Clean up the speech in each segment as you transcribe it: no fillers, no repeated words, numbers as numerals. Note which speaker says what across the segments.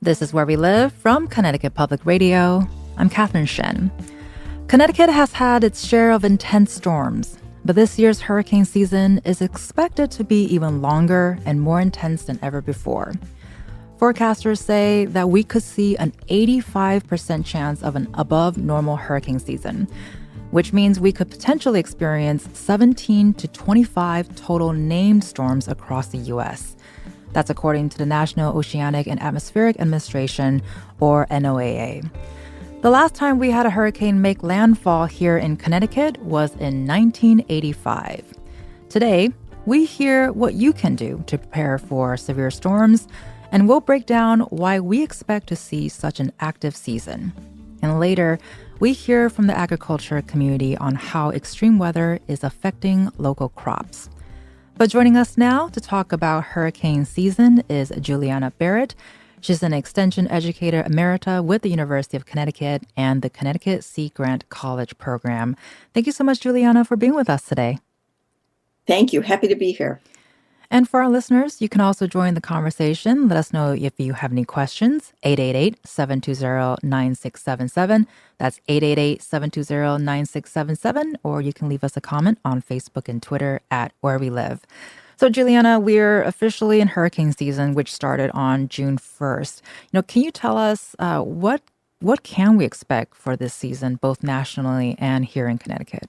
Speaker 1: This is Where We Live from Connecticut Public Radio. I'm Catherine Shen. Connecticut has had its share of intense storms, but this year's hurricane season is expected to be even longer and more intense than ever before. Forecasters say that we could see an 85% chance of an above normal hurricane season, which means we could potentially experience 17 to 25 total named storms across the U.S. That's according to the National Oceanic and Atmospheric Administration, or NOAA. The last time we had a hurricane make landfall here in Connecticut was in 1985. Today, we hear what you can do to prepare for severe storms, and we'll break down why we expect to see such an active season. And later, we hear from the agriculture community on how extreme weather is affecting local crops. But joining us now to talk about hurricane season is Juliana Barrett. She's an extension educator emerita with the University of Connecticut and the Connecticut Sea Grant College program. Thank you so much, Juliana, for being with us today.
Speaker 2: Thank you. Happy to be here.
Speaker 1: And for our listeners, you can also join the conversation. Let us know if you have any questions. 888-720-9677. That's 888-720-9677. Or you can leave us a comment on Facebook and Twitter at Where We Live. So, Juliana, we're officially in hurricane season, which started on June 1st. Can you tell us what can we expect for this season, both nationally and here in Connecticut?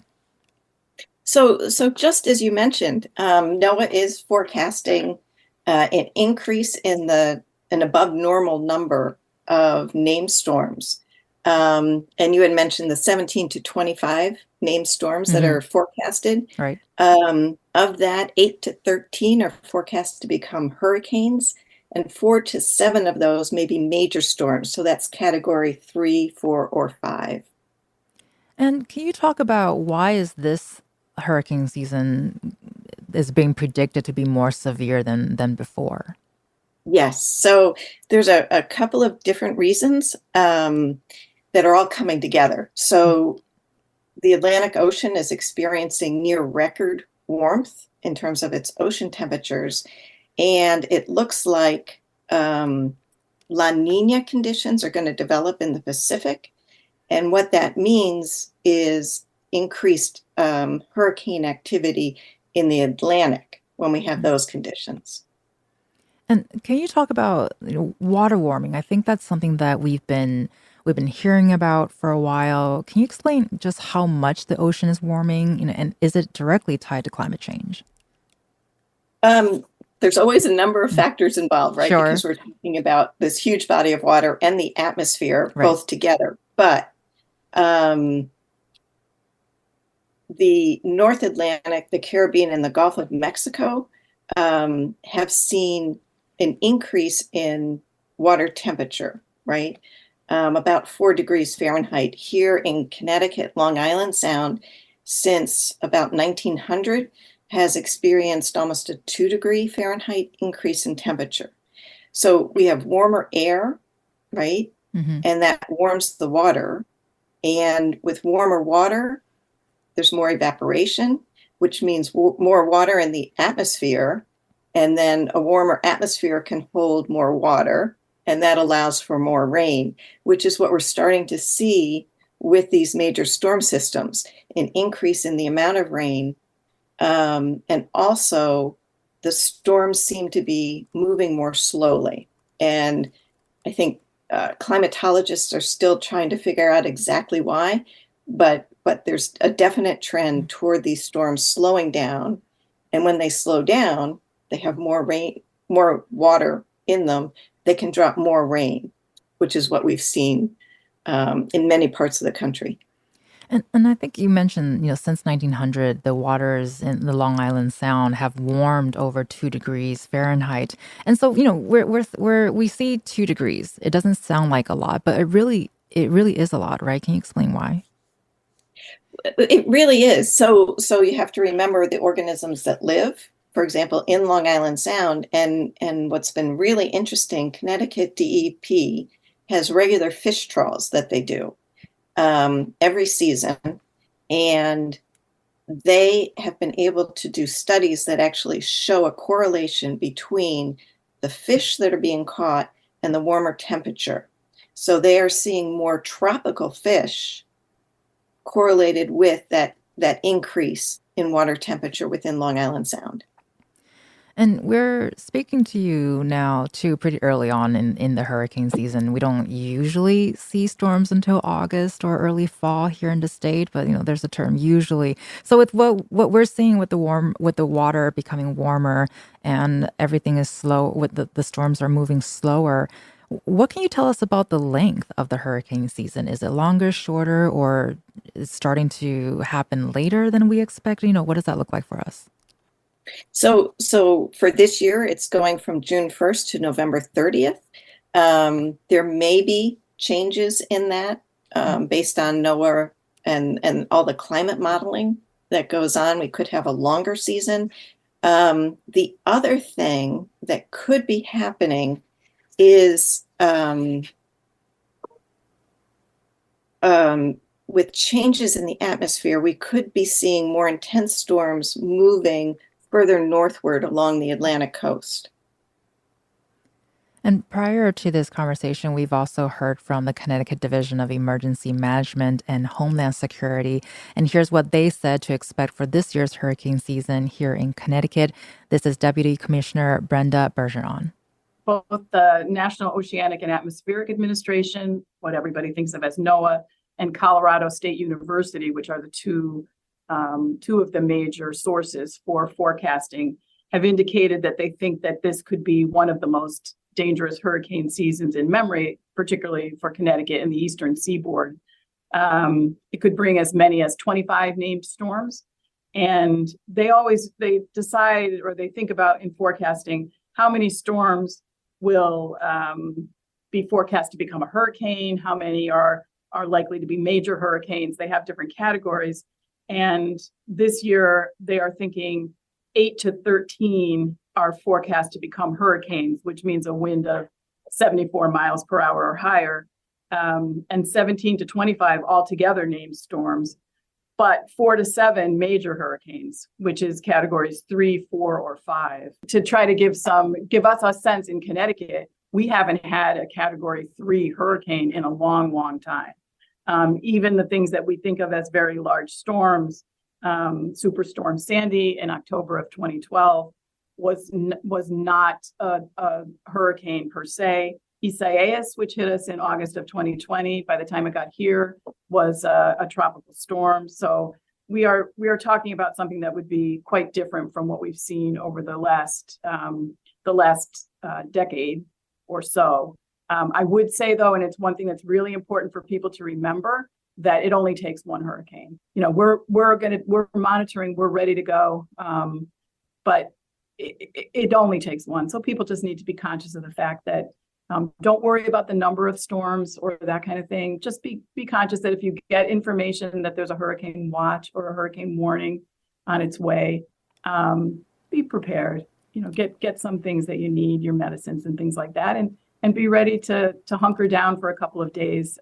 Speaker 2: So just as you mentioned, NOAA is forecasting an increase in an above normal number of named storms. And you had mentioned the 17 to 25 named storms that are forecasted.
Speaker 1: Right.
Speaker 2: Of that, 8 to 13 are forecast to become hurricanes, and 4 to 7 of those may be major storms. So that's category 3, 4, or 5.
Speaker 1: And can you talk about why is this hurricane season is being predicted to be more severe than before?
Speaker 2: Yes. So there's a couple of different reasons that are all coming together. So the Atlantic Ocean is experiencing near record warmth in terms of its ocean temperatures. And it looks like La Nina conditions are going to develop in the Pacific. And what that means is increased hurricane activity in the Atlantic when we have those conditions.
Speaker 1: And can you talk about water warming? I think that's something that we've been hearing about for a while. Can you explain just how much the ocean is warming, and is it directly tied to climate change?
Speaker 2: There's always a number of factors involved, right?
Speaker 1: Sure.
Speaker 2: Because we're talking about this huge body of water and the atmosphere both together. But the North Atlantic, the Caribbean, and the Gulf of Mexico have seen an increase in water temperature, right? About 4 degrees Fahrenheit. Here in Connecticut, Long Island Sound, since about 1900, has experienced almost a 2 degree Fahrenheit increase in temperature. So we have warmer air, right? And that warms the water. And with warmer water, there's more evaporation, which means more water in the atmosphere. And then a warmer atmosphere can hold more water. And that allows for more rain, which is what we're starting to see with these major storm systems, an increase in the amount of rain. And also, the storms seem to be moving more slowly. And I think climatologists are still trying to figure out exactly why, but there's a definite trend toward these storms slowing down. And when they slow down, they have more rain, more water in them. They can drop more rain, which is what we've seen in many parts of the country.
Speaker 1: And I think you mentioned, since 1900, the waters in the Long Island Sound have warmed over 2 degrees Fahrenheit. And so, we see 2 degrees. It doesn't sound like a lot, but it really is a lot, right? Can you explain why?
Speaker 2: It really is. So you have to remember the organisms that live, for example, in Long Island Sound. And what's been really interesting, Connecticut DEP has regular fish trawls that they do every season. And they have been able to do studies that actually show a correlation between the fish that are being caught and the warmer temperature. So they are seeing more tropical fish correlated with that increase in water temperature within Long Island Sound.
Speaker 1: And we're speaking to you now too pretty early on in the hurricane season. We don't usually see storms until August or early fall here in the state, but there's a term usually. So with what we're seeing with the water becoming warmer and everything is slow, with the storms are moving slower. What can you tell us about the length of the hurricane season? Is it longer, shorter, or is it starting to happen later than we expect? What does that look like for us?
Speaker 2: So for this year, it's going from June 1st to November 30th. There may be changes in that based on NOAA and all the climate modeling that goes on. We could have a longer season. The other thing that could be happening is with changes in the atmosphere, we could be seeing more intense storms moving further northward along the Atlantic coast.
Speaker 1: And prior to this conversation, we've also heard from the Connecticut Division of Emergency Management and Homeland Security. And here's what they said to expect for this year's hurricane season here in Connecticut. This is Deputy Commissioner Brenda Bergeron.
Speaker 3: Both the National Oceanic and Atmospheric Administration, what everybody thinks of as NOAA, and Colorado State University, which are the two of the major sources for forecasting, have indicated that they think that this could be one of the most dangerous hurricane seasons in memory, particularly for Connecticut and the eastern seaboard. It could bring as many as 25 named storms. And they decide, or they think about in forecasting how many storms will be forecast to become a hurricane, how many are likely to be major hurricanes. They have different categories. And this year they are thinking 8 to 13 are forecast to become hurricanes, which means a wind of 74 miles per hour or higher, and 17 to 25 altogether named storms, but 4 to 7 major hurricanes, which is categories 3, 4, or 5. To try to give us a sense in Connecticut, we haven't had a category 3 hurricane in a long, long time. Even the things that we think of as very large storms, Superstorm Sandy in October of 2012 was not a hurricane per se. Isaias, which hit us in August of 2020, by the time it got here, was a tropical storm. So we are talking about something that would be quite different from what we've seen over the last decade or so. I would say, though, and it's one thing that's really important for people to remember, that it only takes one hurricane. We're monitoring, we're ready to go, but it only takes one. So people just need to be conscious of the fact that don't worry about the number of storms or that kind of thing. Just be conscious that if you get information that there's a hurricane watch or a hurricane warning on its way, be prepared. Get some things that you need, your medicines and things like that, and be ready to hunker down for a couple of days.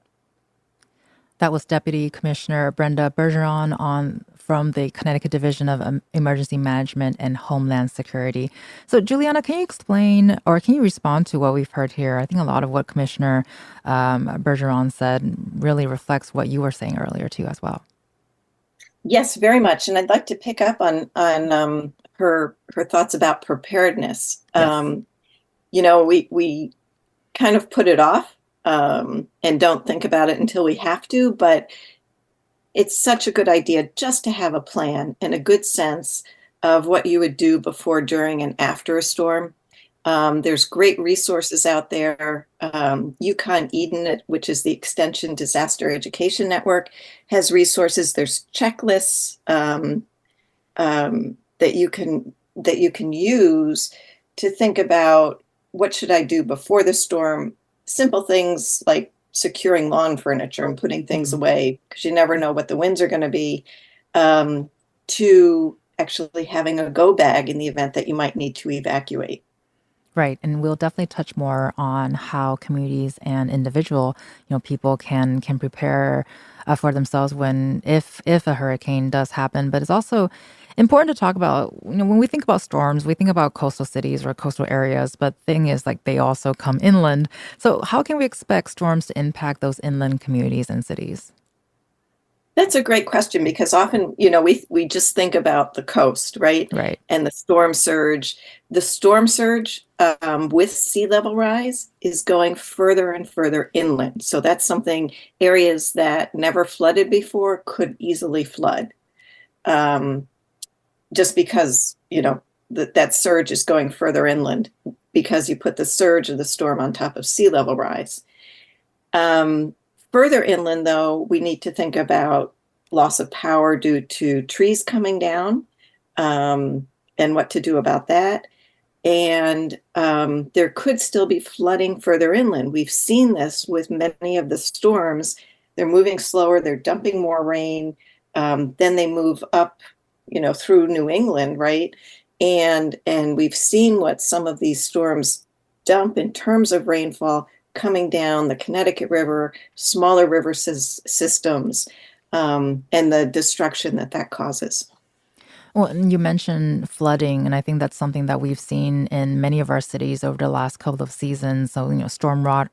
Speaker 1: That was Deputy Commissioner Brenda Bergeron from the Connecticut Division of Emergency Management and Homeland Security. So, Juliana, can you explain or can you respond to what we've heard here? I think a lot of what Commissioner Bergeron said really reflects what you were saying earlier, too, as well.
Speaker 2: Yes, very much. And I'd like to pick up on her thoughts about preparedness.
Speaker 1: Yes.
Speaker 2: We kind of put it off and don't think about it until we have to, but it's such a good idea just to have a plan and a good sense of what you would do before, during, and after a storm. There's great resources out there. UConn Eden, which is the Extension Disaster Education Network, has resources. There's checklists that you can use to think about, what should I do before the storm? Simple things like securing lawn furniture and putting things away, because you never know what the winds are going to be, to actually having a go bag in the event that you might need to evacuate.
Speaker 1: Right. And we'll definitely touch more on how communities and individual, people can prepare for themselves if a hurricane does happen. But it's also Important to talk about, when we think about storms, we think about coastal cities or coastal areas, but the thing is like they also come inland. So how can we expect storms to impact those inland communities and cities?
Speaker 2: That's a great question because often, we just think about the coast, right?
Speaker 1: Right.
Speaker 2: And the storm surge. The storm surge with sea level rise is going further and further inland. So that's something areas that never flooded before could easily flood. Just because, that surge is going further inland because you put the surge of the storm on top of sea level rise. Further inland, though, we need to think about loss of power due to trees coming down, and what to do about that. And there could still be flooding further inland. We've seen this with many of the storms. They're moving slower, they're dumping more rain, then they move up, through New England, right? And we've seen what some of these storms dump in terms of rainfall coming down the Connecticut River, smaller river systems, and the destruction that causes.
Speaker 1: Well, and you mentioned flooding, and I think that's something that we've seen in many of our cities over the last couple of seasons. So,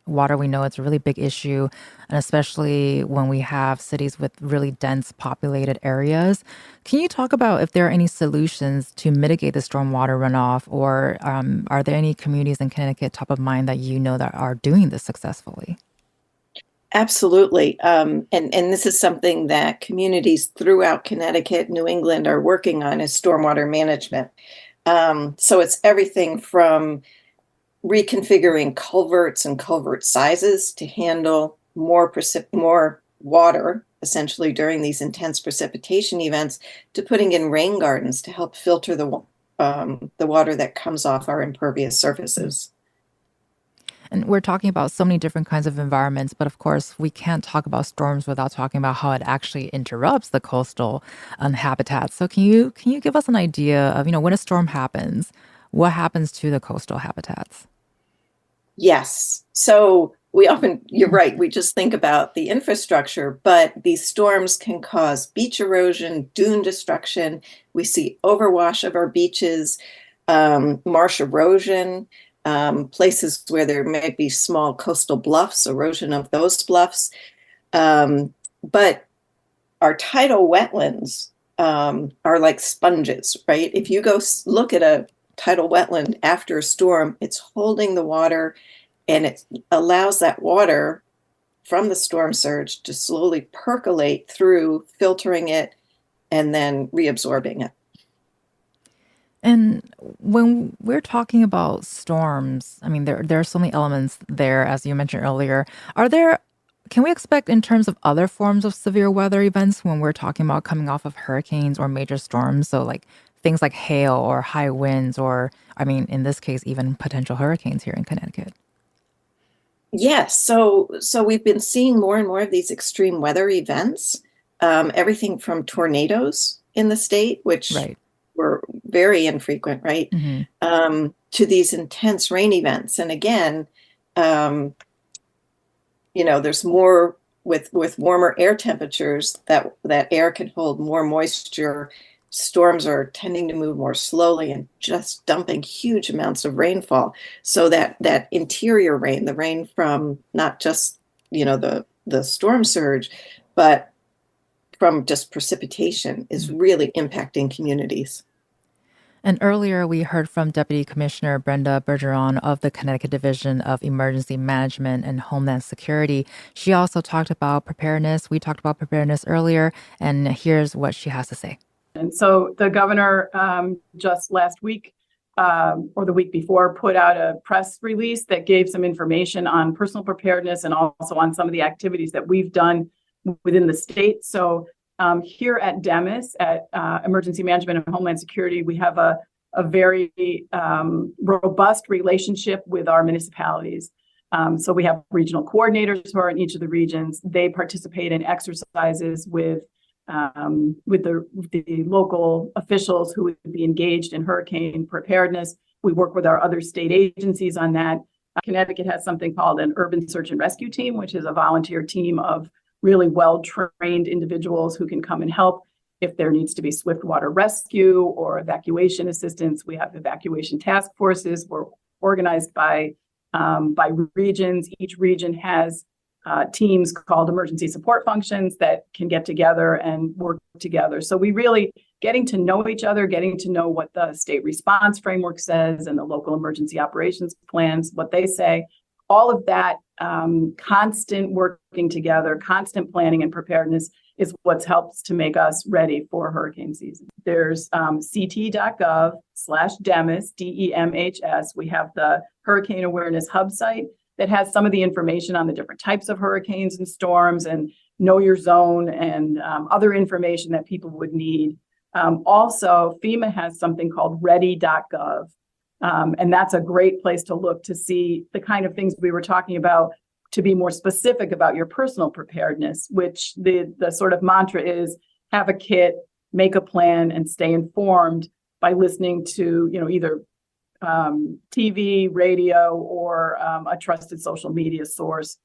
Speaker 1: water, we know it's a really big issue, and especially when we have cities with really dense populated areas. Can you talk about if there are any solutions to mitigate the stormwater runoff, or are there any communities in Connecticut top of mind that that are doing this successfully?
Speaker 2: Absolutely. And this is something that communities throughout Connecticut, New England are working on is stormwater management. So it's everything from reconfiguring culverts and culvert sizes to handle more water, essentially during these intense precipitation events, to putting in rain gardens to help filter the water that comes off our impervious surfaces.
Speaker 1: And we're talking about so many different kinds of environments, but of course, we can't talk about storms without talking about how it actually interrupts the coastal habitats. So, can you give us an idea of when a storm happens, what happens to the coastal habitats?
Speaker 2: Yes. So you're right, we just think about the infrastructure, but these storms can cause beach erosion, dune destruction. We see overwash of our beaches, marsh erosion. Places where there may be small coastal bluffs, erosion of those bluffs. But our tidal wetlands are like sponges, right? If you go look at a tidal wetland after a storm, it's holding the water and it allows that water from the storm surge to slowly percolate through, filtering it and then reabsorbing it.
Speaker 1: And when we're talking about storms, I mean, there are so many elements there, as you mentioned earlier. Can we expect in terms of other forms of severe weather events when we're talking about coming off of hurricanes or major storms? So like things like hail or high winds, or I mean, in this case, even potential hurricanes here in Connecticut.
Speaker 2: Yes. So we've been seeing more and more of these extreme weather events, everything from tornadoes in the state, which
Speaker 1: Right.
Speaker 2: were very infrequent, right? To these intense rain events. And again, there's more with warmer air temperatures that air can hold more moisture. Storms are tending to move more slowly and just dumping huge amounts of rainfall. So that interior rain, the rain from not just, the storm surge, but from just precipitation is really impacting communities.
Speaker 1: And earlier, we heard from Deputy Commissioner Brenda Bergeron of the Connecticut Division of Emergency Management and Homeland Security. She also talked about preparedness. We talked about preparedness earlier, and here's what she has to say.
Speaker 3: And so the governor just last week or the week before put out a press release that gave some information on personal preparedness and also on some of the activities that we've done within the state. So here at DEMIS, at Emergency Management and Homeland Security, we have a very robust relationship with our municipalities. So we have regional coordinators who are in each of the regions. They participate in exercises with the local officials who would be engaged in hurricane preparedness. We work with our other state agencies on that. Connecticut has something called an urban search and rescue team, which is a volunteer team of really well-trained individuals who can come and help. if there needs to be swift water rescue or evacuation assistance. We have evacuation task forces. We're organized by regions. Each region has teams called emergency support functions that can get together and work together. So we really getting to know each other, getting to know what the state response framework says and the local emergency operations plans, what they say, all of that constant working together, constant planning and preparedness is what helps to make us ready for hurricane season. There's ct.gov/DEMHS, DEMHS. We have the Hurricane Awareness Hub site that has some of the information on the different types of hurricanes and storms and know your zone and other information that people would need. Also, FEMA has something called ready.gov. And that's a great place to look to see the kind of things we were talking about, to be more specific about your personal preparedness, which the sort of mantra is have a kit, make a plan, and stay informed by listening to, either TV, radio, or a trusted social media source.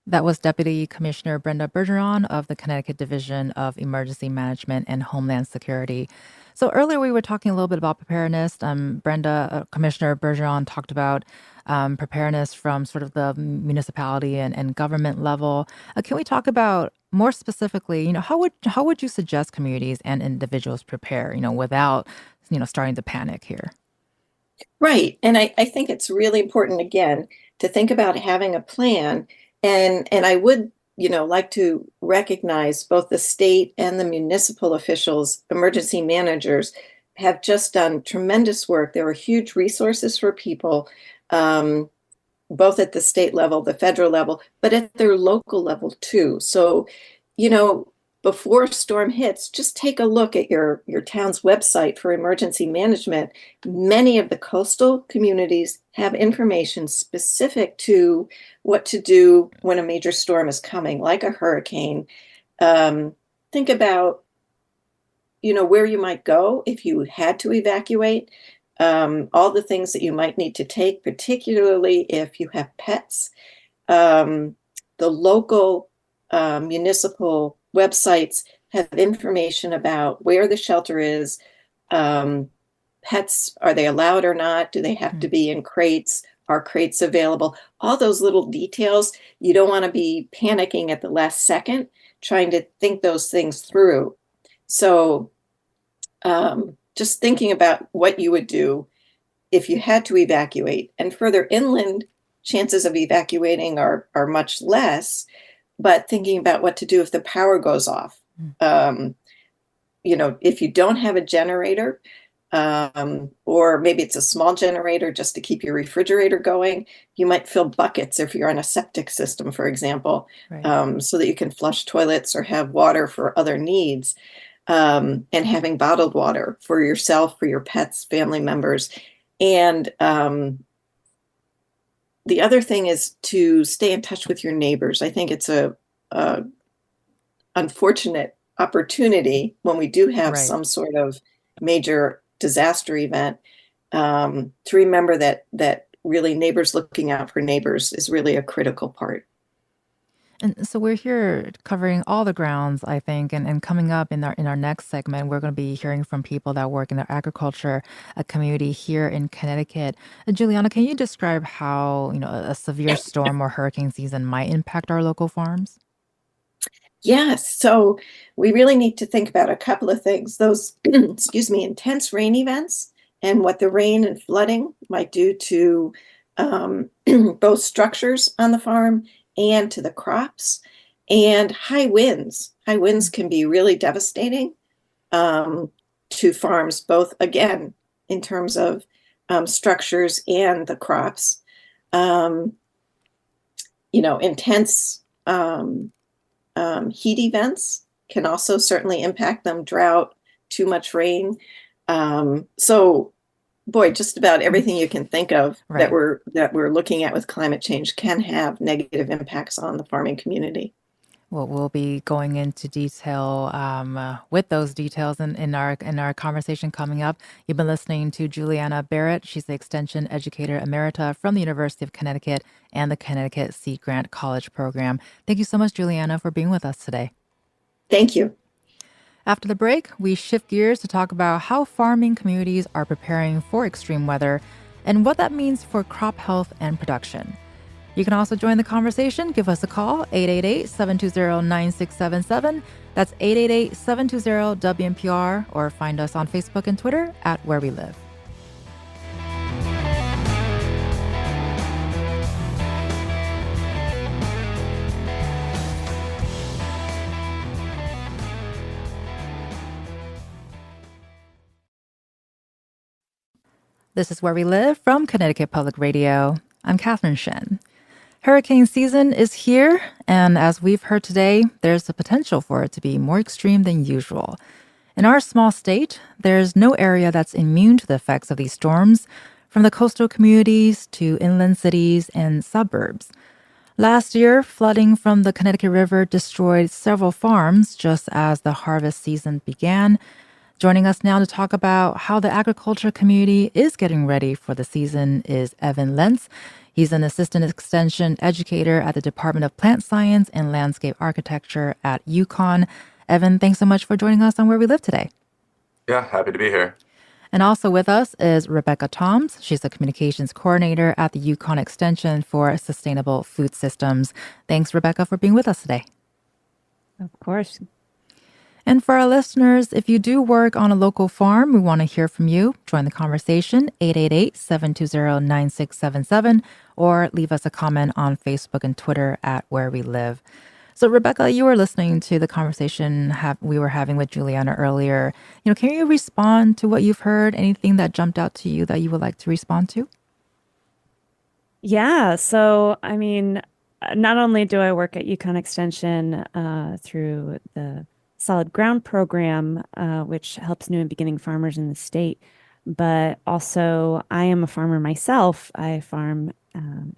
Speaker 1: That was Deputy Commissioner Brenda Bergeron of the Connecticut Division of Emergency Management and Homeland Security. So earlier we were talking a little bit about preparedness. Commissioner Bergeron talked about preparedness from sort of the municipality and government level. Can we talk about more specifically, how would you suggest communities and individuals prepare, without, starting to panic here?
Speaker 2: Right. And I think it's really important, again, to think about having a plan. And I would, like to recognize both the state and the municipal officials, emergency managers, have just done tremendous work. There are huge resources for people, both at the state level, the federal level, but at their local level too. So, before a storm hits, just take a look at your town's website for emergency management. Many of the coastal communities have information specific to what to do when a major storm is coming, like a hurricane. Think about, where you might go if you had to evacuate, all the things that you might need to take, particularly if you have pets. The local municipal websites have information about where the shelter is. Pets, are they allowed or not? Do they have to be in crates? Are crates available? All those little details. You don't want to be panicking at the last second, trying to think those things through. So just thinking about what you would do if you had to evacuate. And further inland, chances of evacuating are much less. But thinking about what to do if the power goes off, if you don't have a generator, or maybe it's a small generator just to keep your refrigerator going, you might fill buckets if you're on a septic system, for example, right. So that you can flush toilets or have water for other needs, and having bottled water for yourself, for your pets, family members. And the other thing is to stay in touch with your neighbors. I think it's a unfortunate opportunity when we do have some sort of major disaster event, to remember that really neighbors looking out for neighbors is really a critical part.
Speaker 1: And so we're here covering all the grounds, I think, and coming up in our next segment, we're going to be hearing from people that work in the agriculture community here in Connecticut. Juliana, can you describe how a severe storm or hurricane season might impact our local farms?
Speaker 2: Yes, so we really need to think about a couple of things. Those, intense rain events and what the rain and flooding might do to both structures on the farm and to the crops, and high winds. High winds can be really devastating to farms, both, again, in terms of structures and the crops. Intense heat events can also certainly impact them, drought, too much rain. So boy, just about everything you can think of that we're looking at with climate change can have negative impacts on the farming community.
Speaker 1: Well, we'll be going into detail with those details in our conversation coming up. You've been listening to Juliana Barrett. She's the Extension Educator Emerita from the University of Connecticut and the Connecticut Sea Grant College Program. Thank you so much, Juliana, for being with us today.
Speaker 2: Thank you.
Speaker 1: After the break, we shift gears to talk about how farming communities are preparing for extreme weather and what that means for crop health and production. You can also join the conversation. Give us a call, 888-720-9677. That's 888-720-WNPR, or find us on Facebook and Twitter at Where We Live. This is Where We Live from Connecticut Public Radio. I'm Catherine Shen. Hurricane season is here, and as we've heard today, there's the potential for it to be more extreme than usual. In our small state, there's no area that's immune to the effects of these storms, from the coastal communities to inland cities and suburbs. Last year, flooding from the Connecticut River destroyed several farms just as the harvest season began. Joining us now to talk about how the agriculture community is getting ready for the season is Evan Lentz. He's an assistant extension educator at the Department of Plant Science and Landscape Architecture at UConn. Evan, thanks so much for joining us on Where We Live today.
Speaker 4: Yeah, happy to be here.
Speaker 1: And also with us is Rebecca Toms. She's the communications coordinator at the UConn Extension for Sustainable Food Systems. Thanks, Rebecca, for being with us today.
Speaker 5: Of course.
Speaker 1: And for our listeners, if you do work on a local farm, we want to hear from you. Join the conversation, 888-720-9677, or leave us a comment on Facebook and Twitter at Where We Live. So, Rebecca, you were listening to the conversation we were having with Juliana earlier. Can you respond to what you've heard? Anything that jumped out to you that you would like to respond to?
Speaker 5: Yeah. So, I mean, not only do I work at UConn Extension through the Solid Ground program, which helps new and beginning farmers in the state, but also I am a farmer myself. I farm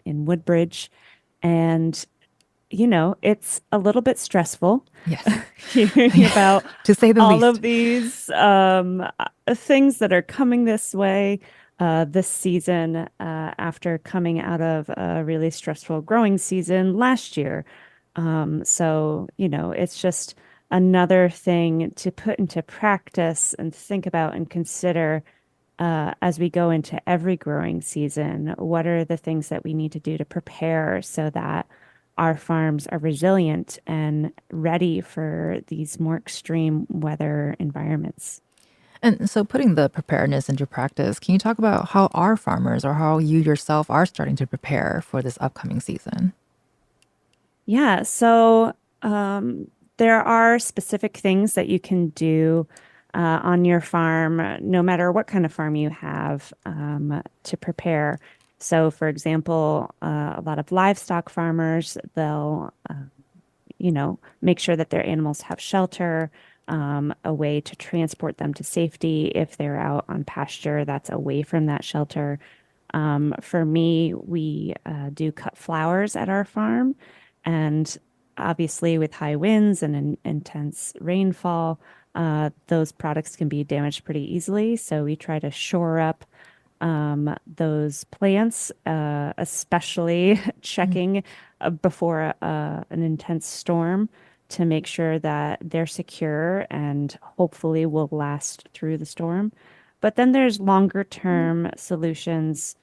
Speaker 5: in Woodbridge, and it's a little bit stressful.
Speaker 1: Yes.
Speaker 5: Hearing about
Speaker 1: to say the
Speaker 5: all
Speaker 1: least.
Speaker 5: of these things that are coming this way this season after coming out of a really stressful growing season last year. So, it's just another thing to put into practice and think about and consider as we go into every growing season. What are the things that we need to do to prepare so that our farms are resilient and ready for these more extreme weather environments?
Speaker 1: And so putting the preparedness into practice, can you talk about how our farmers or how you yourself are starting to prepare for this upcoming season?
Speaker 5: Yeah, so there are specific things that you can do on your farm, no matter what kind of farm you have, to prepare. So, for example, a lot of livestock farmers, they'll, make sure that their animals have shelter, a way to transport them to safety if they're out on pasture that's away from that shelter. For me, we do cut flowers at our farm, and obviously with high winds and intense rainfall, those products can be damaged pretty easily. So we try to shore up those plants, especially checking before an intense storm to make sure that they're secure and hopefully will last through the storm. But then there's longer term solutions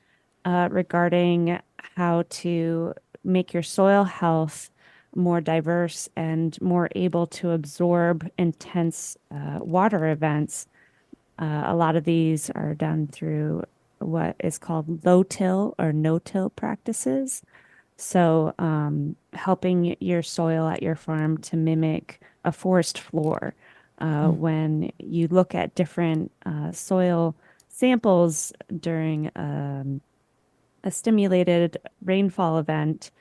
Speaker 5: regarding how to make your soil health more diverse and more able to absorb intense water events. A lot of these are done through what is called low-till or no-till practices. So helping your soil at your farm to mimic a forest floor. When you look at different soil samples during a stimulated rainfall event,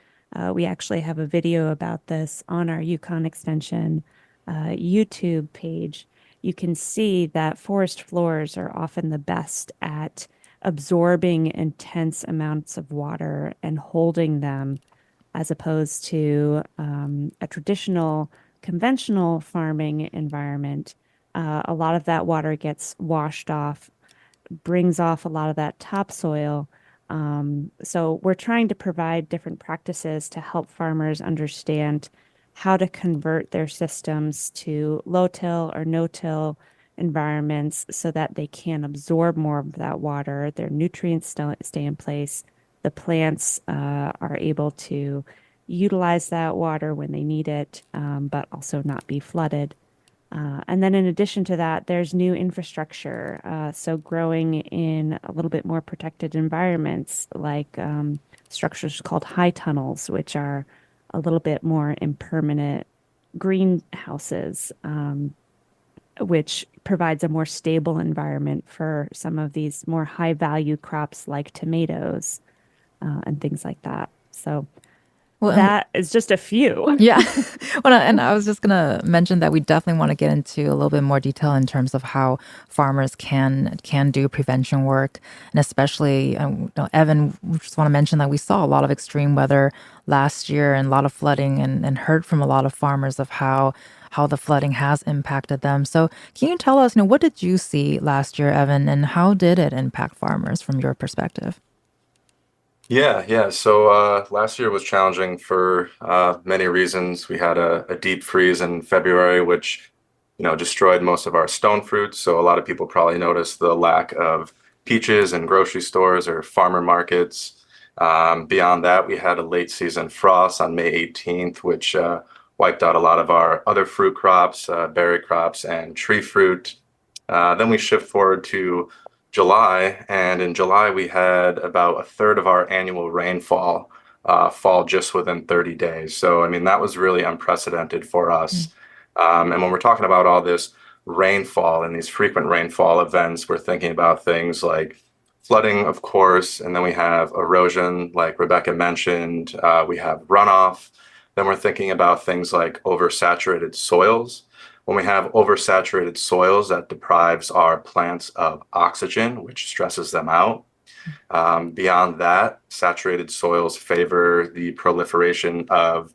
Speaker 5: we actually have a video about this on our UConn Extension YouTube page. You can see that forest floors are often the best at absorbing intense amounts of water and holding them, as opposed to a traditional conventional farming environment. A lot of that water gets washed off, brings off a lot of that topsoil. So we're trying to provide different practices to help farmers understand how to convert their systems to low-till or no-till environments so that they can absorb more of that water, their nutrients stay in place, the plants are able to utilize that water when they need it, but also not be flooded. And then in addition to that, there's new infrastructure. So growing in a little bit more protected environments like structures called high tunnels, which are a little bit more impermanent greenhouses, which provides a more stable environment for some of these more high value crops like tomatoes and things like that. So
Speaker 1: Well,
Speaker 5: that is just a few.
Speaker 1: yeah. Well, and I was just going to mention that we definitely want to get into a little bit more detail in terms of how farmers can do prevention work. And especially, Evan, we just want to mention that we saw a lot of extreme weather last year and a lot of flooding and heard from a lot of farmers of how the flooding has impacted them. So can you tell us, what did you see last year, Evan, and how did it impact farmers from your perspective?
Speaker 4: Yeah. So last year was challenging for many reasons. We had a deep freeze in February, which, destroyed most of our stone fruits. So a lot of people probably noticed the lack of peaches in grocery stores or farmer markets. Beyond that, we had a late season frost on May 18th, which wiped out a lot of our other fruit crops, berry crops, and tree fruit. Then we shift forward to July, and in July we had about a third of our annual rainfall fall just within 30 days. So, I mean, that was really unprecedented for us. And when we're talking about all this rainfall and these frequent rainfall events, we're thinking about things like flooding, of course, and then we have erosion, like Rebecca mentioned. We have runoff. Then we're thinking about things like oversaturated soils. When we have oversaturated soils, that deprives our plants of oxygen, which stresses them out. Beyond that, saturated soils favor the proliferation of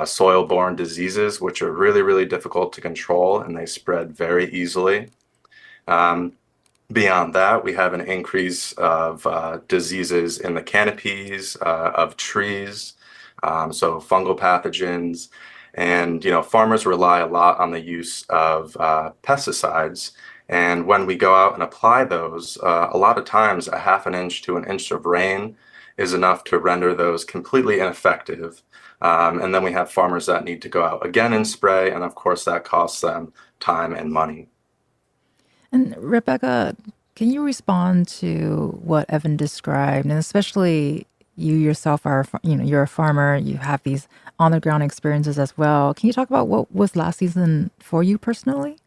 Speaker 4: soil-borne diseases, which are really, really difficult to control, and they spread very easily. Beyond that, we have an increase of diseases in the canopies of trees, so fungal pathogens. And, farmers rely a lot on the use of pesticides. And when we go out and apply those, a lot of times a half an inch to an inch of rain is enough to render those completely ineffective. And then we have farmers that need to go out again and spray. And of course, that costs them time and money.
Speaker 1: And Rebecca, can you respond to what Evan described? And especially you yourself are, you're a farmer, you have these on the ground experiences as well. Can you talk about what was last season for you personally?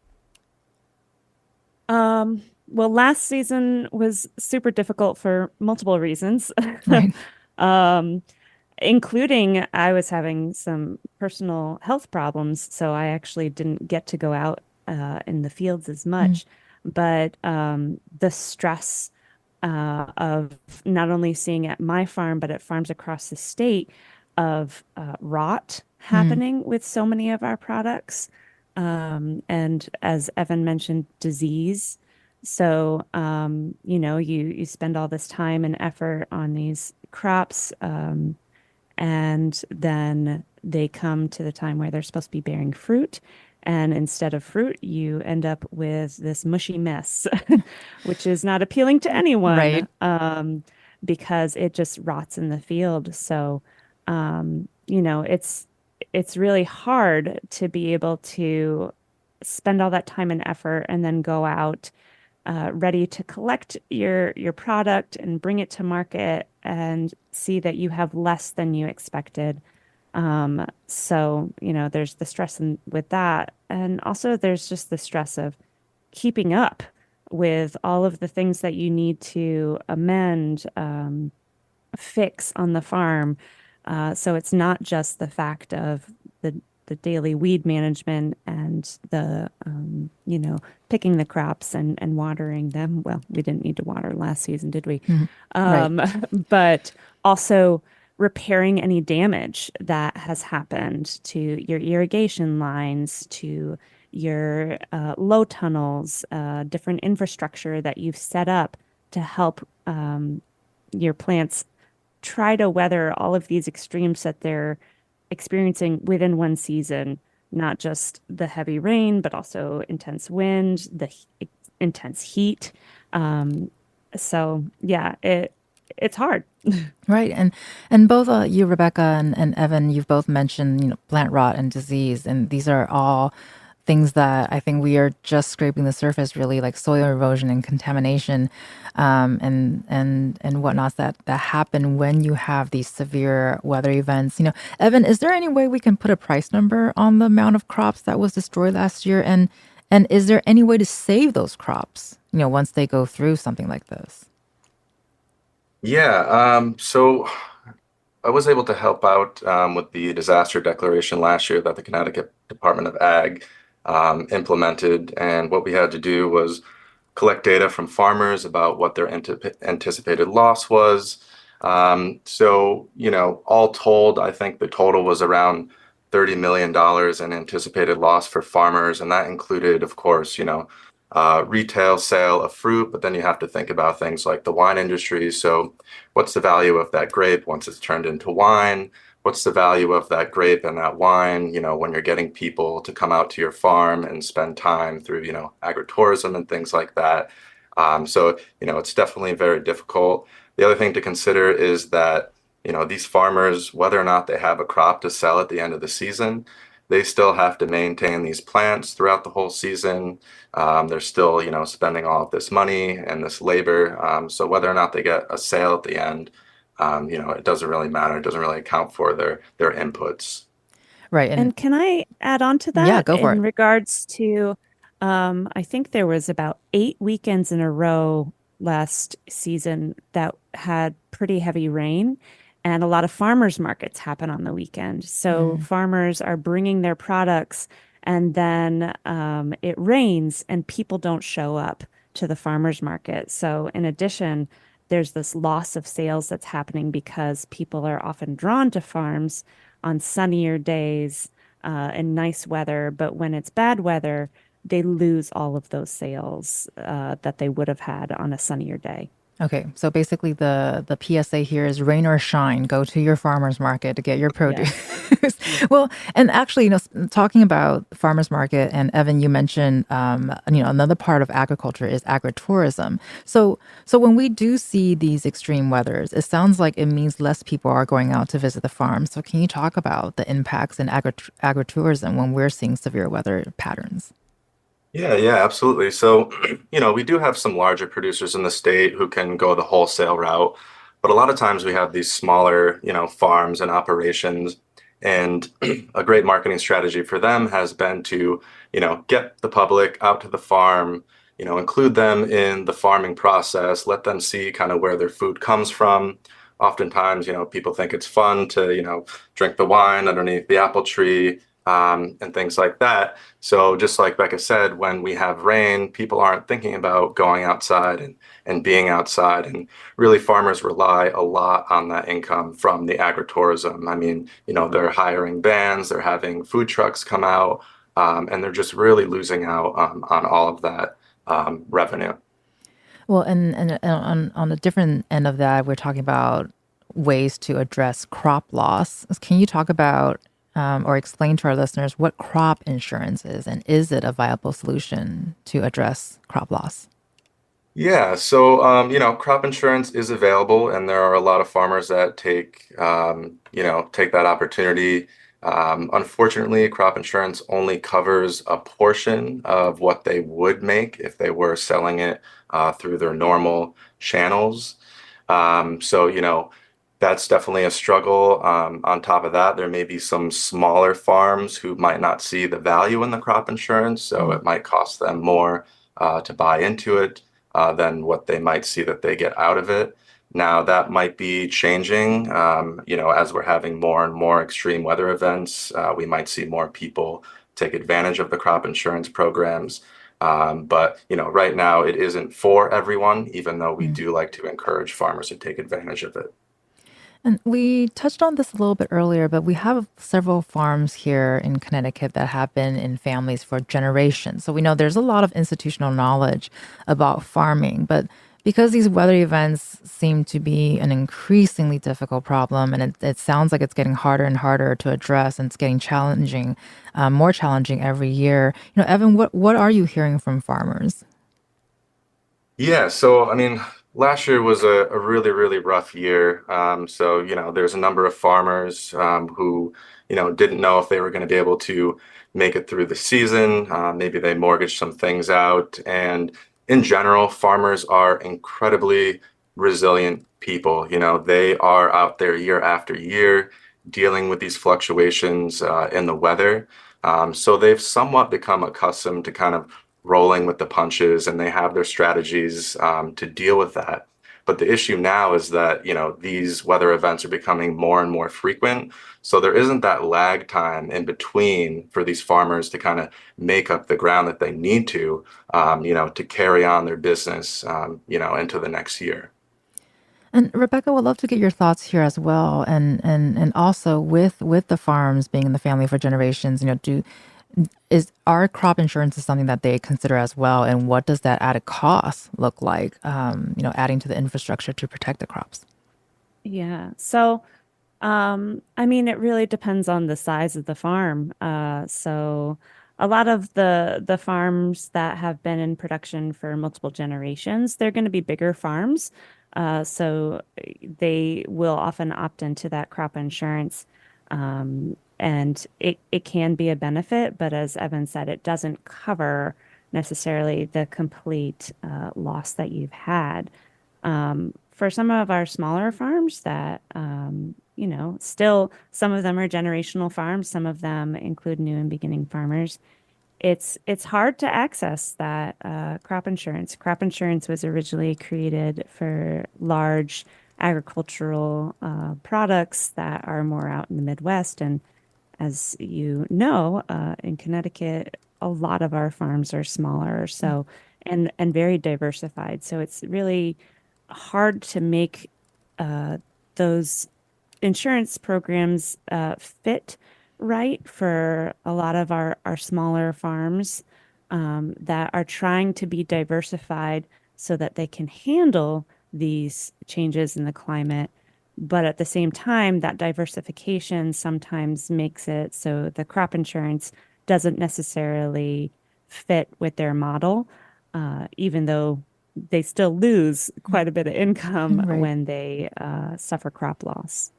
Speaker 5: Well, last season was super difficult for multiple reasons.
Speaker 1: Right.
Speaker 5: Including I was having some personal health problems, so I actually didn't get to go out in the fields as much. But the stress of not only seeing at my farm, but at farms across the state of rot happening with so many of our products. And as Evan mentioned, disease. So, you spend all this time and effort on these crops, and then they come to the time where they're supposed to be bearing fruit. And instead of fruit, you end up with this mushy mess, which is not appealing to anyone,
Speaker 1: Right.
Speaker 5: Because it just rots in the field. So, it's really hard to be able to spend all that time and effort and then go out ready to collect your product and bring it to market and see that you have less than you expected. So, there's the stress with that. And also there's just the stress of keeping up with all of the things that you need to amend, fix on the farm. So it's not just the fact of the daily weed management and the, picking the crops and watering them. Well, we didn't need to water last season, did we?
Speaker 1: Right.
Speaker 5: But also repairing any damage that has happened to your irrigation lines, to your low tunnels, different infrastructure that you've set up to help your plants try to weather all of these extremes that they're experiencing within one season, not just the heavy rain, but also intense wind, the intense heat. So yeah, it's hard.
Speaker 1: Right. And both you, Rebecca, and Evan, you've both mentioned, plant rot and disease. And these are all things that I think we are just scraping the surface, really, like soil erosion and contamination, and whatnots that happen when you have these severe weather events. Evan, is there any way we can put a price number on the amount of crops that was destroyed last year? And is there any way to save those crops, once they go through something like this?
Speaker 4: Yeah, so I was able to help out with the disaster declaration last year that the Connecticut Department of Ag implemented. And what we had to do was collect data from farmers about what their anticipated loss was. All told, I think the total was around $30 million in anticipated loss for farmers. And that included, of course, retail sale of fruit, but then you have to think about things like the wine industry. So what's the value of that grape once it's turned into wine? What's the value of that grape and that wine, when you're getting people to come out to your farm and spend time through, agritourism and things like that. It's definitely very difficult. The other thing to consider is that, these farmers, whether or not they have a crop to sell at the end of the season, they still have to maintain these plants throughout the whole season. They're still, spending all of this money and this labor. So whether or not they get a sale at the end, it doesn't really matter. It doesn't really account for their inputs.
Speaker 1: Right.
Speaker 5: And can I add on to that?
Speaker 1: Yeah, go for it.
Speaker 5: In regards to, I think there was about 8 weekends in a row last season that had pretty heavy rain. And a lot of farmers markets happen on the weekend. So farmers are bringing their products, and then it rains and people don't show up to the farmers market. So in addition, there's this loss of sales that's happening because people are often drawn to farms on sunnier days and nice weather. But when it's bad weather, they lose all of those sales that they would have had on a sunnier day.
Speaker 1: Okay, so basically the PSA here is rain or shine, go to your farmer's market to get your produce. Yes. Well, and actually, talking about farmer's market, and Evan, you mentioned, another part of agriculture is agritourism. So when we do see these extreme weathers, it sounds like it means less people are going out to visit the farm. So can you talk about the impacts in agritourism when we're seeing severe weather patterns?
Speaker 4: Yeah, absolutely. So, we do have some larger producers in the state who can go the wholesale route, but a lot of times we have these smaller, farms and operations. And a great marketing strategy for them has been to, get the public out to the farm, include them in the farming process, let them see kind of where their food comes from. Oftentimes, people think it's fun to, drink the wine underneath the apple tree. And things like that. So just like Becca said, when we have rain, people aren't thinking about going outside and being outside. And really farmers rely a lot on that income from the agritourism. I mean, they're hiring bands, they're having food trucks come out, and they're just really losing out on all of that revenue.
Speaker 1: Well, and on a different end of that, we're talking about ways to address crop loss. Can you talk about or explain to our listeners what crop insurance is, and is it a viable solution to address crop loss?
Speaker 4: Yeah, so crop insurance is available, and there are a lot of farmers that take that opportunity. Unfortunately, crop insurance only covers a portion of what they would make if they were selling it through their normal channels. That's definitely a struggle. On top of that, there may be some smaller farms who might not see the value in the crop insurance, so it might cost them more to buy into it than what they might see that they get out of it. Now, that might be changing, as we're having more and more extreme weather events. We might see more people take advantage of the crop insurance programs. But right now it isn't for everyone, even though we do like to encourage farmers to take advantage of it.
Speaker 1: And we touched on this a little bit earlier, but we have several farms here in Connecticut that have been in families for generations. So we know there's a lot of institutional knowledge about farming, but Because these weather events seem to be an increasingly difficult problem, and it sounds like it's getting harder and harder to address, and it's getting challenging, more challenging every year. Evan, what are you hearing from farmers?
Speaker 4: Yeah, so I mean, last year was a really, really rough year. So, there's a number of farmers who, didn't know if they were going to be able to make it through the season. Maybe they mortgaged some things out. And in general, farmers are incredibly resilient people. They are out there year after year dealing with these fluctuations in the weather. So they've somewhat become accustomed to kind of rolling with the punches, and they have their strategies to deal with that. But the issue now is that, these weather events are becoming more and more frequent. So there isn't that lag time in between for these farmers to kind of make up the ground that they need to carry on their business, into the next year.
Speaker 1: And Rebecca, would love to get your thoughts here as well, and also with the farms being in the family for generations. Is our crop insurance is something that they consider as well, and what does that added cost look like? Adding to the infrastructure to protect the crops.
Speaker 5: Yeah. So, I mean, it really depends on the size of the farm. So a lot of the farms that have been in production for multiple generations, they're going to be bigger farms. So they will often opt into that crop insurance. And it can be a benefit, but as Evan said, it doesn't cover necessarily the complete loss that you've had. For some of our smaller farms that, still some of them are generational farms, some of them include new and beginning farmers. It's hard to access that crop insurance. Crop insurance was originally created for large agricultural products that are more out in the Midwest. And as you know, in Connecticut, a lot of our farms are smaller, so and very diversified. So it's really hard to make those insurance programs fit right for a lot of our smaller farms that are trying to be diversified so that they can handle these changes in the climate. But at the same time, that diversification sometimes makes it so the crop insurance doesn't necessarily fit with their model, even though they still lose quite a bit of income
Speaker 1: Right.
Speaker 5: when they suffer crop loss.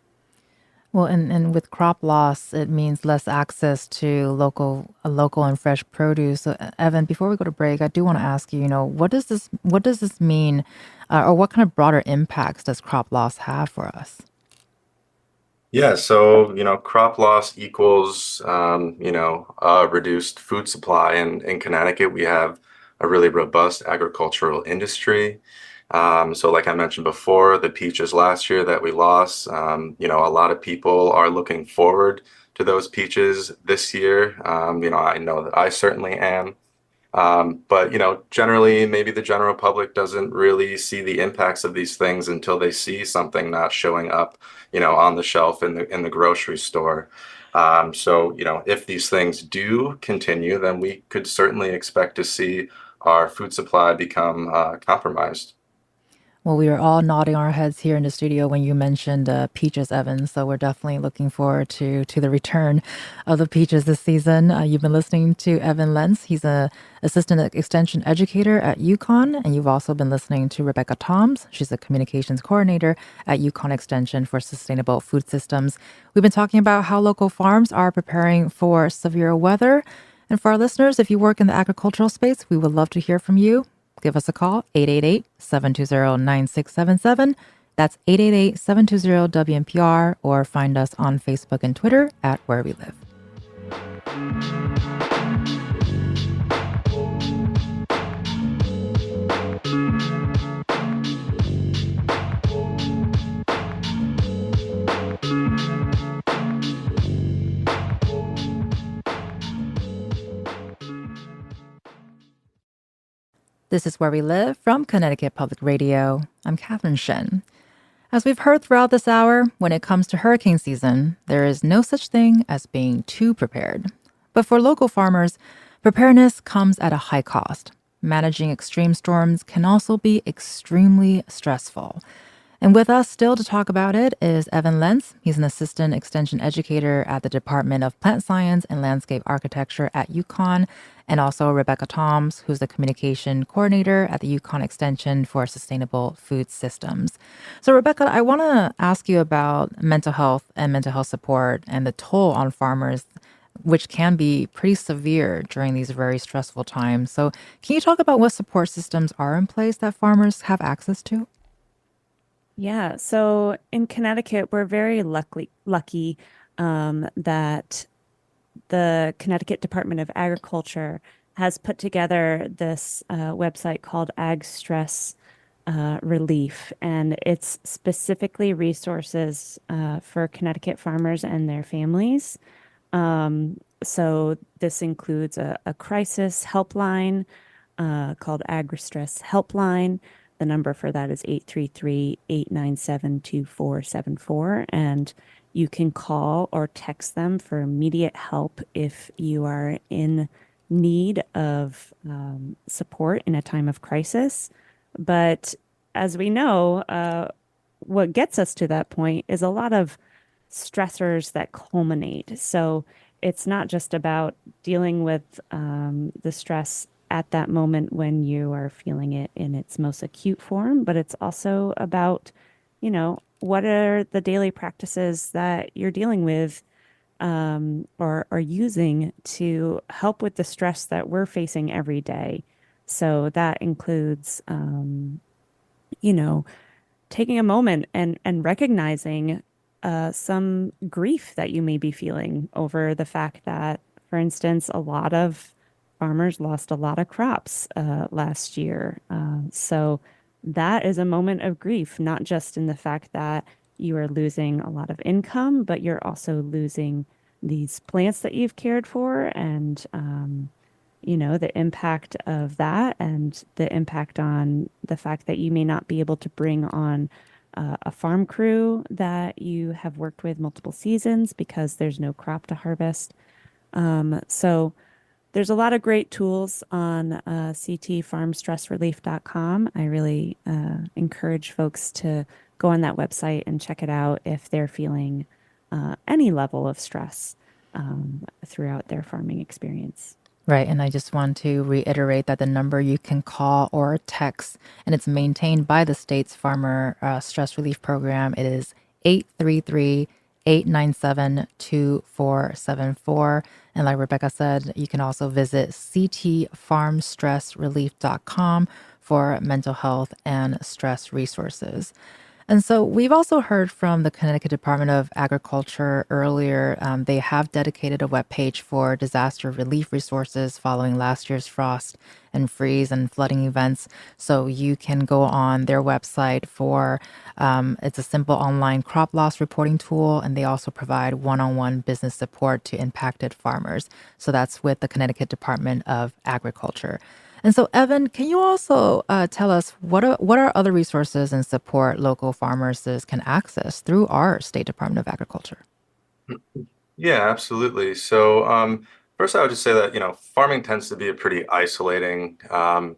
Speaker 1: Well, and with crop loss, it means less access to local and fresh produce. So, Evan, before we go to break, I do want to ask you, what does this mean, or what kind of broader impacts does crop loss have for us?
Speaker 4: Yeah, so, crop loss equals, a reduced food supply. And in Connecticut, we have a really robust agricultural industry. So like I mentioned before, the peaches last year that we lost, a lot of people are looking forward to those peaches this year. I know that I certainly am. But generally, maybe the general public doesn't really see the impacts of these things until they see something not showing up, on the shelf in the grocery store. So, if these things do continue, then we could certainly expect to see our food supply become compromised.
Speaker 1: Well, we were all nodding our heads here in the studio when you mentioned peaches, Evan. So we're definitely looking forward to the return of the peaches this season. You've been listening to Evan Lentz. He's a assistant extension educator at UConn, and you've also been listening to Rebecca Toms. She's a communications coordinator at UConn Extension for Sustainable Food Systems. We've been talking about how local farms are preparing for severe weather. And for our listeners, if you work in the agricultural space, we would love to hear from you. Give us a call, 888-720-9677. That's 888-720-WNPR, or find us on Facebook and Twitter at Where We Live. This is Where We Live from Connecticut Public Radio. I'm Catherine Shen. As we've heard throughout this hour, when it comes to hurricane season, there is no such thing as being too prepared. But for local farmers, preparedness comes at a high cost. managing extreme storms can also be extremely stressful. And with us still to talk about it is Evan Lentz. He's an assistant extension educator at the Department of Plant Science and Landscape Architecture at UConn, and also Rebecca Toms, who's the communication coordinator at the UConn Extension for Sustainable Food Systems. So, Rebecca, I want to ask you about mental health and mental health support and the toll on farmers, which can be pretty severe during these very stressful times. So, can you talk about what support systems are in place that farmers have access to?
Speaker 5: Yeah, so in Connecticut, we're very lucky that the Connecticut Department of Agriculture has put together this website called Ag Stress Relief, and it's specifically resources for Connecticut farmers and their families. So this includes a crisis helpline called Agri Stress Helpline. The number for that is 833-897-2474. And you can call or text them for immediate help if you are in need of support in a time of crisis. But as we know, what gets us to that point is a lot of stressors that culminate. So it's not just about dealing with the stress at that moment when you are feeling it in its most acute form, but it's also about, what are the daily practices that you're dealing with or are using to help with the stress that we're facing every day. So that includes, taking a moment and recognizing some grief that you may be feeling over the fact that, for instance, a lot of farmers lost a lot of crops last year. So that is a moment of grief, not just in the fact that you are losing a lot of income, but you're also losing these plants that you've cared for and, the impact of that and the impact on the fact that you may not be able to bring on a farm crew that you have worked with multiple seasons because there's no crop to harvest. So there's a lot of great tools on ctfarmstressrelief.com. I really encourage folks to go on that website and check it out if they're feeling any level of stress throughout their farming experience.
Speaker 1: Right. And I just want to reiterate that the number you can call or text, and it's maintained by the state's Farmer Stress Relief Program. It is 833-897-2474. And like Rebecca said, you can also visit ctfarmstressrelief.com for mental health and stress resources. And so we've also heard from the Connecticut Department of Agriculture earlier. They have dedicated a webpage for disaster relief resources following last year's frost and freeze and flooding events. So you can go on their website for, it's a simple online crop loss reporting tool. And they also provide one-on-one business support to impacted farmers. So that's with the Connecticut Department of Agriculture. And so, Evan, can you also tell us what are other resources and support local farmers can access through our State Department of Agriculture?
Speaker 4: Yeah, absolutely. So first, I would just say that, farming tends to be a pretty isolating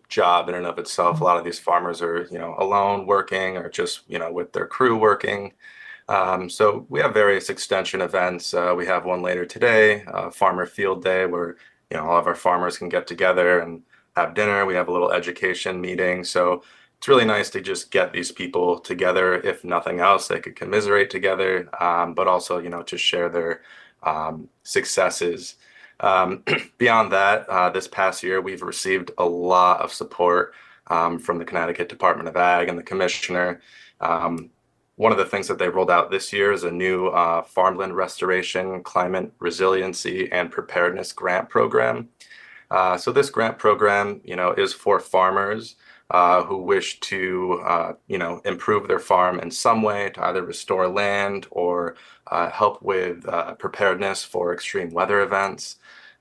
Speaker 4: job in and of itself. A lot of these farmers are, alone working or just, with their crew working. So we have various extension events. We have one later today, Farmer Field Day, where, all of our farmers can get together and have dinner. We have a little education meeting. So it's really nice to just get these people together. If nothing else, they could commiserate together, but also, to share their successes. Beyond that, this past year, we've received a lot of support from the Connecticut Department of Ag and the commissioner. One of the things that they rolled out this year is a new farmland restoration, climate resiliency, and preparedness grant program. So this grant program, is for farmers who wish to, improve their farm in some way to either restore land or help with preparedness for extreme weather events.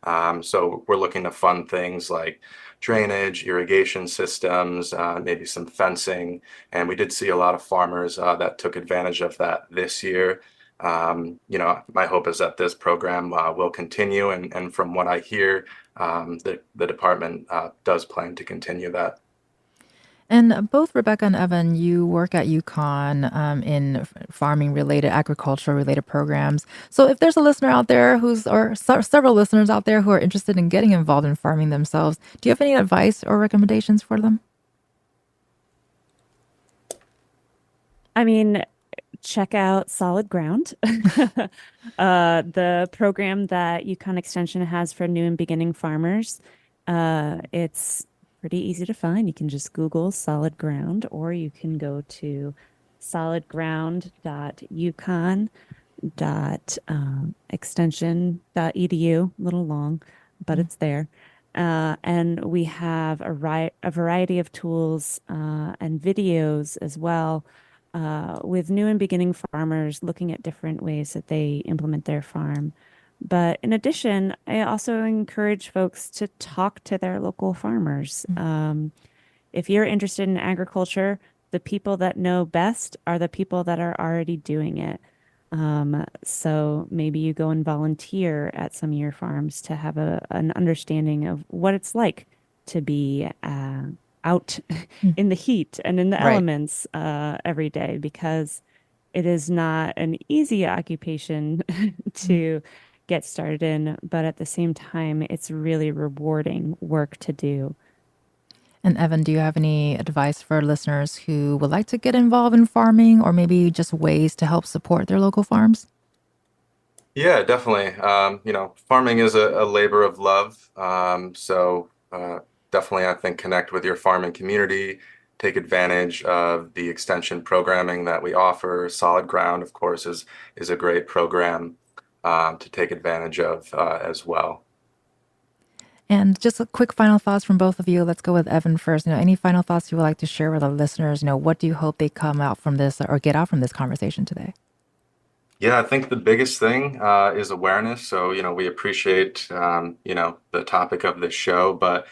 Speaker 4: So we're looking to fund things like drainage, irrigation systems, maybe some fencing. And we did see a lot of farmers that took advantage of that this year. My hope is that this program will continue. And from what I hear, the department does plan to continue that.
Speaker 1: And both Rebecca and Evan, you work at UConn in farming-related, agriculture-related programs. So if there's a listener out there several listeners out there who are interested in getting involved in farming themselves, do you have any advice or recommendations for them?
Speaker 5: I mean, check out Solid Ground, the program that UConn Extension has for new and beginning farmers. It's pretty easy to find. You can just Google Solid Ground, or you can go to solidground.uconn.extension.edu. A little long, but it's there. And we have a variety of tools and videos as well with new and beginning farmers looking at different ways that they implement their farm. But in addition, I also encourage folks to talk to their local farmers. If you're interested in agriculture, the people that know best are the people that are already doing it. So maybe you go and volunteer at some of your farms to have an understanding of what it's like to be out in the heat and in the elements every day, because it is not an easy occupation to get started in, but at the same time, it's really rewarding work to do.
Speaker 1: And Evan, do you have any advice for listeners who would like to get involved in farming, or maybe just ways to help support their local farms?
Speaker 4: Yeah, definitely. Farming is a labor of love. Definitely, I think, connect with your farming community, take advantage of the extension programming that we offer. Solid Ground, of course, is a great program to take advantage of as well.
Speaker 1: And just a quick final thoughts from both of you. Let's go with Evan first. Any final thoughts you would like to share with our listeners? What do you hope they come out from this or get out from this conversation today?
Speaker 4: Yeah, I think the biggest thing is awareness. So, we appreciate, the topic of this show, but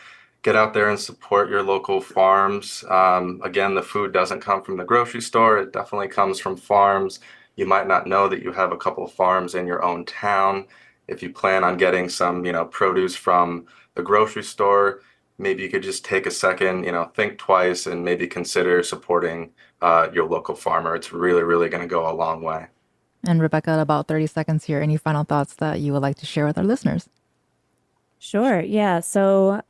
Speaker 4: get out there and support your local farms. Again, the food doesn't come from the grocery store. It definitely comes from farms. You might not know that you have a couple of farms in your own town. If you plan on getting some, produce from the grocery store, maybe you could just take a second, think twice and maybe consider supporting your local farmer. It's really, really going to go a long way.
Speaker 1: And Rebecca, about 30 seconds here. Any final thoughts that you would like to share with our listeners?
Speaker 5: Sure. Yeah. So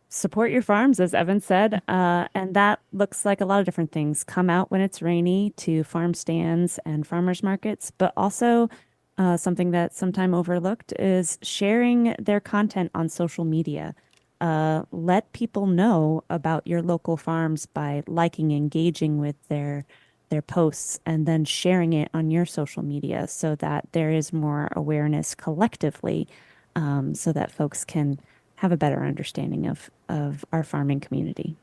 Speaker 5: support your farms, as Evan said. And that looks like a lot of different things. Come out when it's rainy to farm stands and farmers markets, but also something that's sometimes overlooked is sharing their content on social media. Let people know about your local farms by liking, engaging with their posts, and then sharing it on your social media so that there is more awareness collectively, so that folks can have a better understanding of our farming community.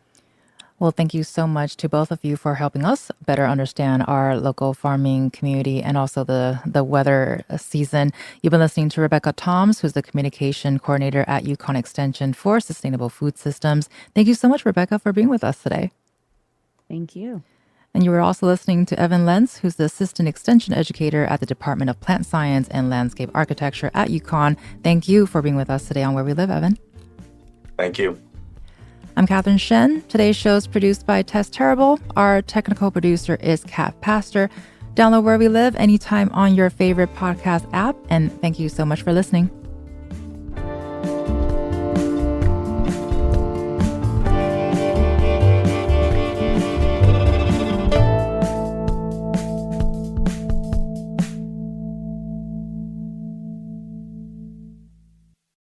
Speaker 1: Well, thank you so much to both of you for helping us better understand our local farming community and also the weather season. You've been listening to Rebecca Toms, who's the communication coordinator at UConn Extension for Sustainable Food Systems. Thank you so much, Rebecca, for being with us today.
Speaker 5: Thank you.
Speaker 1: And you were also listening to Evan Lentz, who's the Assistant Extension Educator at the Department of Plant Science and Landscape Architecture at UConn. Thank you for being with us today on Where We Live, Evan.
Speaker 4: Thank you.
Speaker 1: I'm Catherine Shen. Today's show is produced by Tess Terrible. Our technical producer is Kat Pastor. Download Where We Live anytime on your favorite podcast app. And thank you so much for listening.